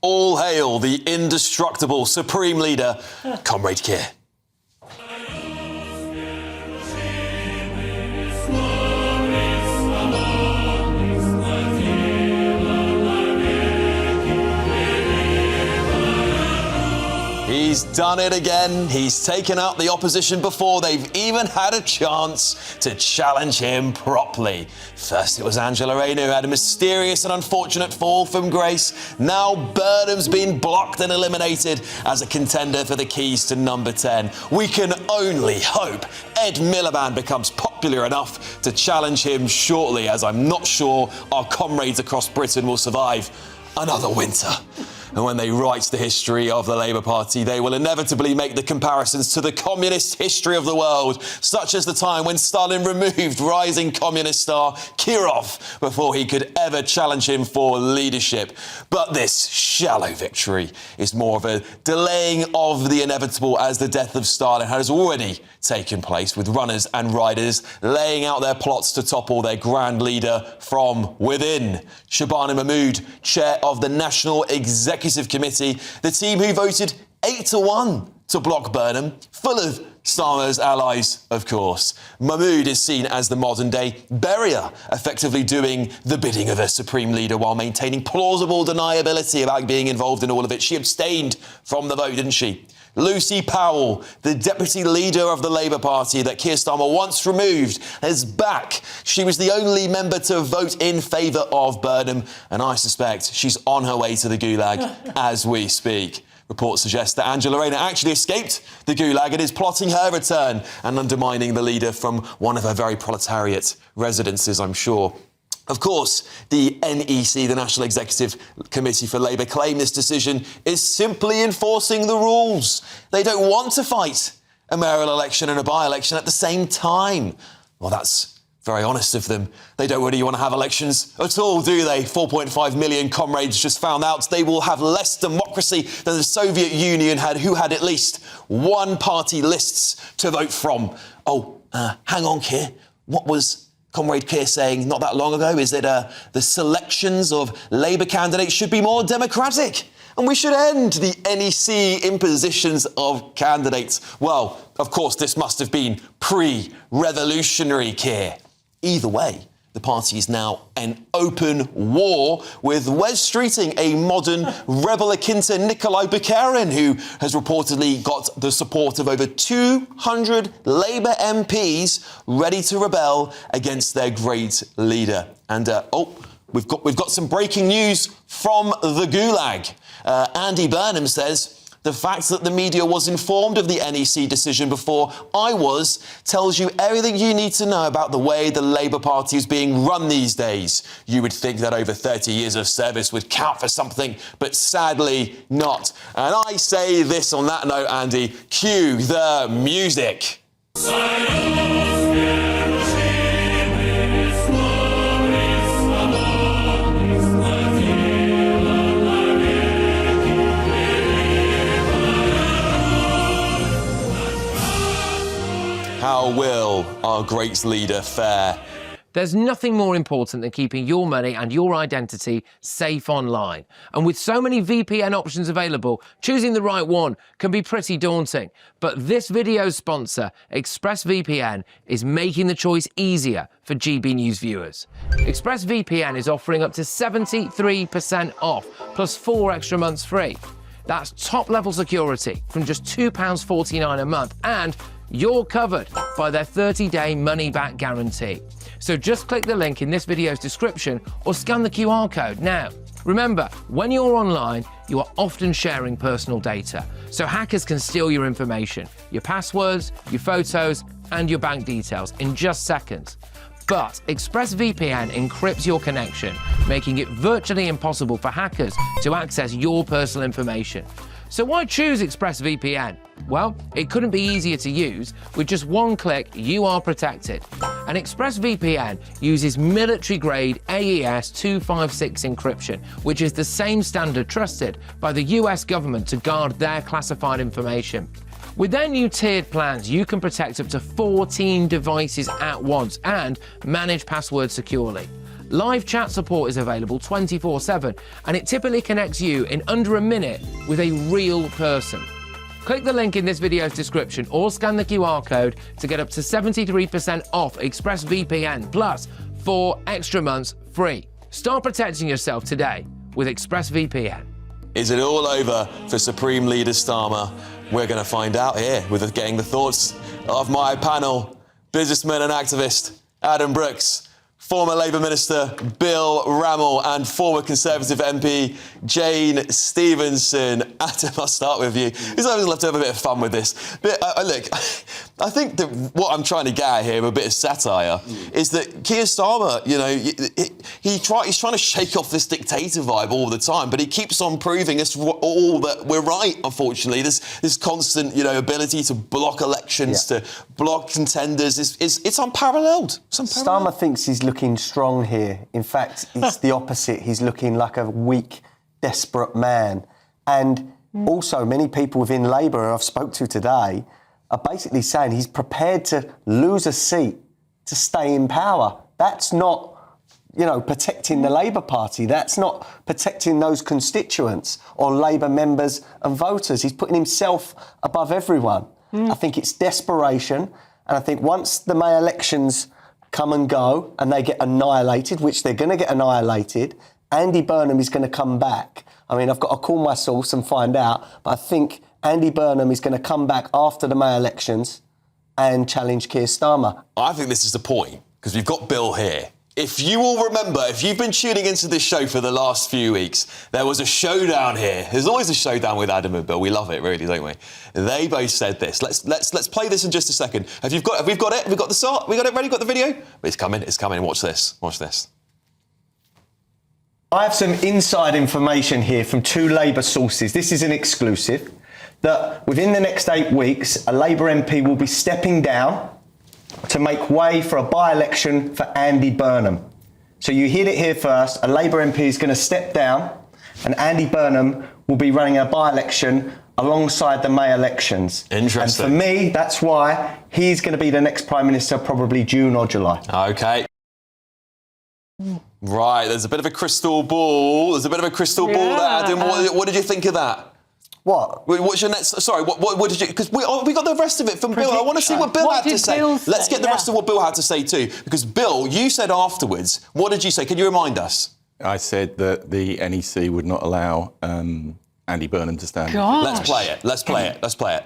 All hail the indestructible Supreme Leader, Comrade Keir. He's done it again. He's taken out the opposition before they've even had a chance to challenge him properly. First it was Angela Rayner who had a mysterious and unfortunate fall from grace. Now Burnham's been blocked and eliminated as a contender for the keys to number 10. We can only hope Ed Miliband becomes popular enough to challenge him shortly, as I'm not sure our comrades across Britain will survive another winter. And when they write the history of the Labour Party, they will inevitably make the comparisons to the communist history of the world, such as the time when Stalin removed rising communist star Kirov before he could ever challenge him for leadership. But this shallow victory is more of a delaying of the inevitable, as the death of Stalin has already taken place, with runners and riders laying out their plots to topple their grand leader from within. Shabana Mahmood, chair of the National Executive Committee, the team who voted 8-1 to block Burnham, full of Starmer's allies, of course. Mahmood is seen as the modern-day Berrier, effectively doing the bidding of a supreme leader while maintaining plausible deniability about being involved in all of it. She abstained from the vote, didn't she? Lucy Powell, the deputy leader of the Labour Party that Keir Starmer once removed, is back. She was the only member to vote in favour of Burnham, and I suspect she's on her way to the Gulag as we speak. Reports suggest that Angela Rayner actually escaped the Gulag and is plotting her return and undermining the leader from one of her very proletariat residences, I'm sure. Of course, the NEC, the National Executive Committee for Labour, claim this decision is simply enforcing the rules. They don't want to fight a mayoral election and a by-election at the same time. Well, that's very honest of them. They don't really want to have elections at all, do they? 4.5 million comrades just found out they will have less democracy than the Soviet Union had, who had at least one-party lists to vote from. Oh, hang on, Keir. What was Comrade Keir saying not that long ago? Is that the selections of Labour candidates should be more democratic and we should end the NEC impositions of candidates. Well, of course, this must have been pre-revolutionary, Keir. Either way, the party is now in open war with Wes Streeting, a modern rebel akin to Nikolai Bukharin, who has reportedly got the support of over 200 Labour MPs ready to rebel against their great leader. And, we've got some breaking news from the Gulag. Andy Burnham says the fact that the media was informed of the NEC decision before I was tells you everything you need to know about the way the Labour Party is being run these days. You would think that over 30 years of service would count for something, but sadly not. And I say this on that note, Andy, cue the music. How will our great leader fare? There's nothing more important than keeping your money and your identity safe online. And with so many VPN options available, choosing the right one can be pretty daunting. But this video's sponsor, ExpressVPN, is making the choice easier for GBNews viewers. ExpressVPN is offering up to 73% off, plus 4 extra months free. That's top-level security from just £2.49 a month, and you're covered by their 30-day money-back guarantee. So just click the link in this video's description or scan the QR code now. Remember, when you're online, you are often sharing personal data, so hackers can steal your information, your passwords, your photos, and your bank details in just seconds. But ExpressVPN encrypts your connection, making it virtually impossible for hackers to access your personal information. So why choose ExpressVPN? Well, it couldn't be easier to use. With just one click, you are protected. And ExpressVPN uses military-grade AES 256 encryption, which is the same standard trusted by the US government to guard their classified information. With their new tiered plans, you can protect up to 14 devices at once and manage passwords securely. Live chat support is available 24/7, and it typically connects you in under a minute with a real person. Click the link in this video's description or scan the QR code to get up to 73% off ExpressVPN plus 4 extra months free. Start protecting yourself today with ExpressVPN. Is it all over for Supreme Leader Starmer? We're going to find out here with getting the thoughts of my panel, businessman and activist Adam Brooks, former Labour Minister Bill Rammell, and former Conservative MP Jane Stevenson. Adam, I'll start with you. Because I was left to have a bit of fun with this. But look, I think that what I'm trying to get at here, a bit of satire, is that Keir Starmer, you know, he's trying to shake off this dictator vibe all the time, but he keeps on proving us all that we're right, unfortunately. This constant, you know, ability to block elections, to block contenders, it's unparalleled. It's unparalleled. Starmer thinks he's looking strong here. In fact, it's the opposite. He's looking like a weak, desperate man. And also, many people within Labour I've spoke to today are basically saying he's prepared to lose a seat to stay in power. That's not, you know, protecting the Labour Party. That's not protecting those constituents or Labour members and voters. He's putting himself above everyone. I think it's desperation. And I think once the May elections come and go and they get annihilated, which they're going to get annihilated, Andy Burnham is going to come back. I mean, I've got to call my source and find out, but I think Andy Burnham is going to come back after the May elections and challenge Keir Starmer. I think this is the point, because we've got Bill here. If you all remember, if you've been tuning into this show for the last few weeks, there was a showdown here. There's always a showdown with Adam and Bill. We love it, really, don't we? They both said this. Let's play this in just a second. We've got it? We've got the start? We got it ready? Got the video? It's coming. Watch this. Watch this. I have some inside information here from 2 Labour sources. This is an exclusive. That within the next 8 weeks, a Labour MP will be stepping down to make way for a by-election for Andy Burnham. So you heard it here first. A Labour MP is going to step down and Andy Burnham will be running a by-election alongside the May elections. Interesting. And for me, that's why he's going to be the next Prime Minister, probably June or July. OK. Right, there's a bit of a crystal ball. There, Adam. What did you think of that? What? What's your next? Sorry, what did you? Because we got the rest of it from Bill. I want to see what Bill had to say. Let's get the rest of what Bill had to say too. Because Bill, you said afterwards. What did you say? Can you remind us? I said that the NEC would not allow Andy Burnham to stand. Let's play it. Let's play it.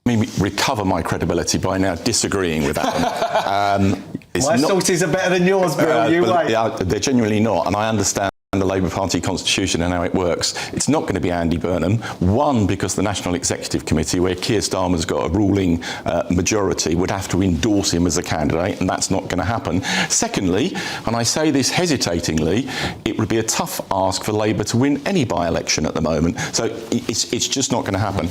Let me recover my credibility by now disagreeing with Adam. My sources are better than yours, Bill. You wait. They're genuinely not, and I understand the Labour Party constitution and how it works. It's not going to be Andy Burnham. One, because the National Executive Committee, where Keir Starmer's got a ruling majority, would have to endorse him as a candidate, and that's not going to happen. Secondly, and I say this hesitatingly, it would be a tough ask for Labour to win any by-election at the moment. So it's just not going to happen.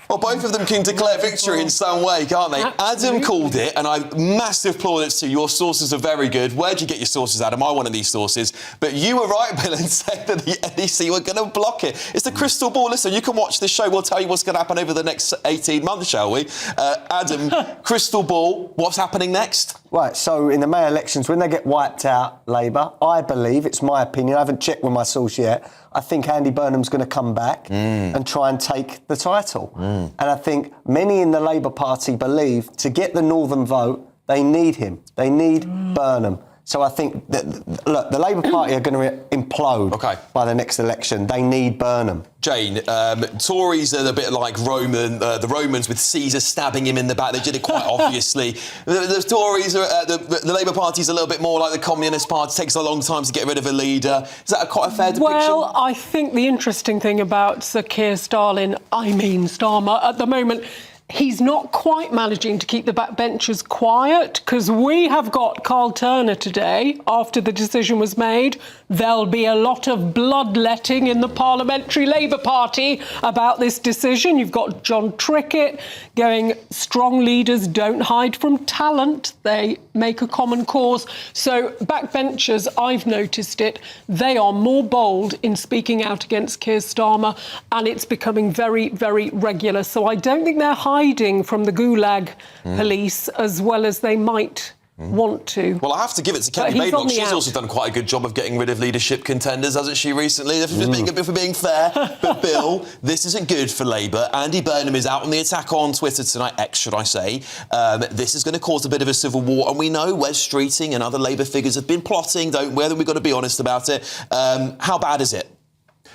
Well, both of them can declare victory in some way, can't they? Adam called it, and I massive plaudits to you. Your sources are very good. Where'd you get your sources, Adam? I'm one of these sources. But you were right, Bill, in saying that the NEC were going to block it. It's the crystal ball. Listen, you can watch this show. We'll tell you what's going to happen over the next 18 months, shall we? Adam, crystal ball, what's happening next? Right, so in the May elections, when they get wiped out, Labour, I believe, it's my opinion, I haven't checked with my source yet, I think Andy Burnham's going to come back and try and take the title. And I think many in the Labour Party believe to get the Northern vote, they need him. They need Burnham. So I think that, look, the Labour Party are going to implode by the next election. They need Burnham. Jane, Tories are a bit like the Romans with Caesar stabbing him in the back. They did it quite obviously. The Tories, the Labour Party's a little bit more like the Communist Party. It takes a long time to get rid of a leader. Is that quite a fair depiction? Well, I think the interesting thing about Sir Keir Starmer at the moment, he's not quite managing to keep the backbenchers quiet, because we have got Carl Turner today, after the decision was made. There'll be a lot of bloodletting in the Parliamentary Labour Party about this decision. You've got John Trickett going, strong leaders don't hide from talent. They make a common cause. So backbenchers, I've noticed it, they are more bold in speaking out against Keir Starmer, and it's becoming very, very regular. So I don't think they're hiding from the Gulag police as well as they might want to. Well, I have to give it to Kelly Maidlock. She's also done quite a good job of getting rid of leadership contenders, hasn't she, recently? If we're being fair. But, Bill, this isn't good for Labour. Andy Burnham is out on the attack on Twitter tonight, X, should I say. This is going to cause a bit of a civil war, and we know Wes Streeting and other Labour figures have been plotting, don't we? We've got to be honest about it. How bad is it?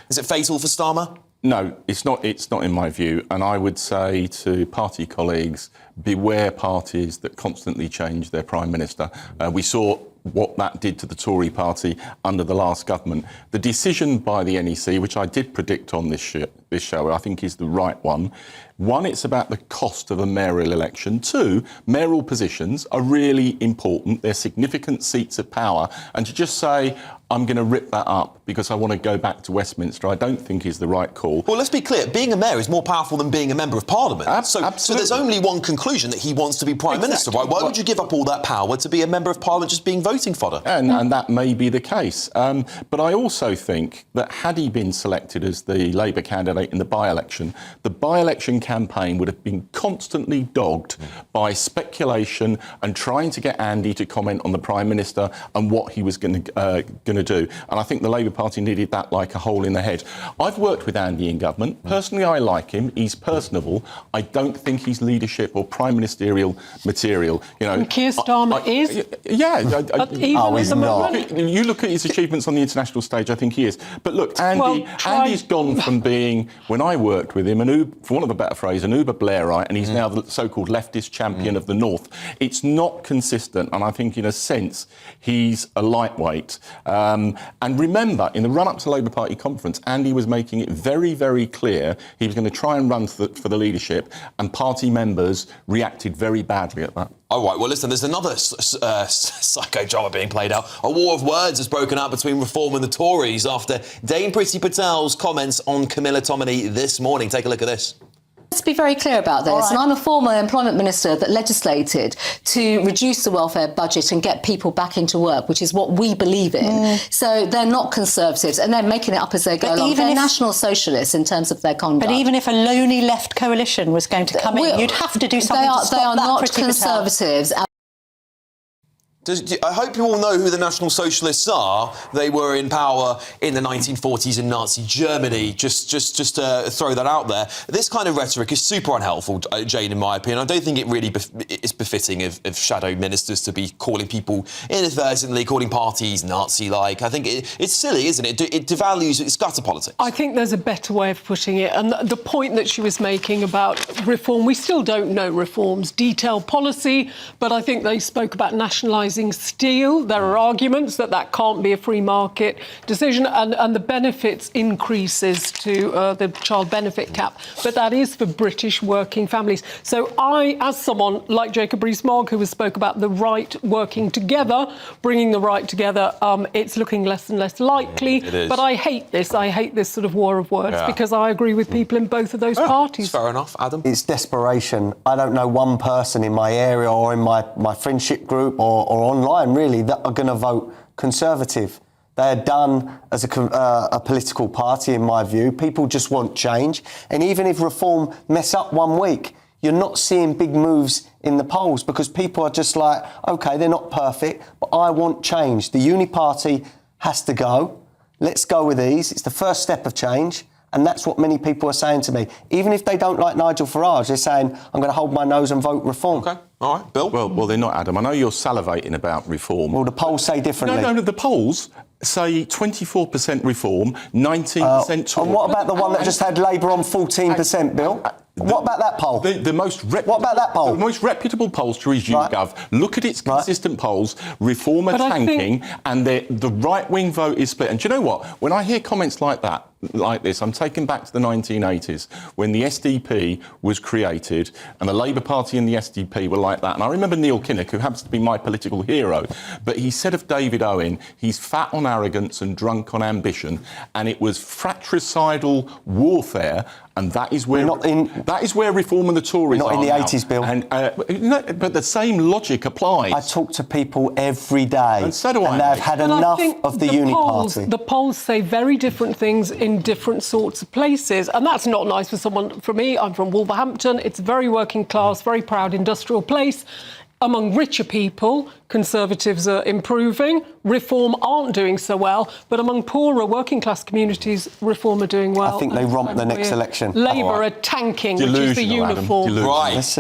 Is it fatal for Starmer? No, it's not. It's not in my view. And I would say to party colleagues, beware parties that constantly change their Prime Minister. We saw what that did to the Tory party under the last government. The decision by the NEC, which I did predict on this show, I think is the right one. One, it's about the cost of a mayoral election. Two, mayoral positions are really important. They're significant seats of power. And to just say, I'm going to rip that up because I want to go back to Westminster, I don't think is the right call. Well, let's be clear. Being a mayor is more powerful than being a member of Parliament. Absolutely. So there's only one conclusion, that he wants to be Prime Minister, right? Why would you give up all that power to be a member of Parliament just being voting fodder? And that may be the case. But I also think that had he been selected as the Labour candidate in the by-election, the by-election campaign would have been constantly dogged by speculation and trying to get Andy to comment on the Prime Minister and what he was going to do. And I think the Labour Party needed that like a hole in the head. I've worked with Andy in government. Personally, I like him. He's personable. I don't think he's leadership or prime ministerial material. You know, and Keir Starmer is? Yeah. He's not. You look at his achievements on the international stage, I think he is. But look, Andy's gone from being, when I worked with him, for want of a better phrase, an Uber Blairite, and he's now the so-called leftist champion of the North. It's not consistent, and I think in a sense he's a lightweight. And remember, in the run-up to the Labour Party conference, Andy was making it very, very clear he was going to try and run for the leadership, and party members reacted very badly at that. All right, well, listen, there's another psychodrama being played out. A war of words has broken out between Reform and the Tories after Dame Priti Patel's comments on Camilla Tominey this morning. Take a look at this. Let's be very clear about this. And I'm a former employment minister that legislated to reduce the welfare budget and get people back into work, which is what we believe in. So they're not Conservatives, and they're making it up as they go along. They're National Socialists in terms of their conduct. But even if a lonely left coalition was going to come in, you'd have to do something to stop that. They are not Conservatives. I hope you all know who the National Socialists are. They were in power in the 1940s in Nazi Germany. Just to throw that out there. This kind of rhetoric is super unhelpful, Jane, in my opinion. I don't think it really is befitting of shadow ministers to be calling people inadvertently, calling parties Nazi-like. I think it's silly, isn't it? It devalues, it's gutter politics. I think there's a better way of putting it. And the point that she was making about reform, we still don't know reform's detailed policy, but I think they spoke about nationalising steel. There are arguments that can't be a free market decision, and the benefits increases to the child benefit cap. But that is for British working families. So I, as someone like Jacob Rees-Mogg, who spoke about the right working together, bringing the right together, it's looking less and less likely. It is. But I hate this. I hate this sort of war of words because I agree with people in both of those parties. Fair enough. Adam? It's desperation. I don't know one person in my area or in my friendship group or online, really, that are going to vote Conservative. They're done as a political party, in my view. People just want change. And even if Reform mess up 1 week, you're not seeing big moves in the polls because people are just like, OK, they're not perfect, but I want change. The uni party has to go. Let's go with these. It's the first step of change. And that's what many people are saying to me. Even if they don't like Nigel Farage, they're saying, I'm going to hold my nose and vote Reform. OK, all right. Bill? Well, they're not, Adam. I know you're salivating about Reform. Well, the polls say differently. No, the polls say 24% Reform, 19% Tory. And what about the one that just had Labour on 14%, Bill? What about that poll? What about that poll? The most reputable pollster is YouGov. Look at its consistent polls. Reform are tanking, and the right-wing vote is split. And do you know what? When I hear comments like this, I'm taken back to the 1980s when the SDP was created and the Labour Party and the SDP were like that. And I remember Neil Kinnock, who happens to be my political hero, but he said of David Owen, he's fat on arrogance and drunk on ambition, and it was fratricidal warfare. And that is where Reform and the Tories are. Not in the 80s, Bill. And, but the same logic applies. I talk to people every day. And so do I. And they've had enough of the uni party. The polls say very different things in different sorts of places. And that's not nice for someone. For me, I'm from Wolverhampton. It's a very working class, very proud industrial place. Among richer people, Conservatives are improving. Reform aren't doing so well. But among poorer working class communities, Reform are doing well. I think they romp the next election. Labour are tanking, which is the Delusional, Adam. uniform. Delusional. Right. Let's see.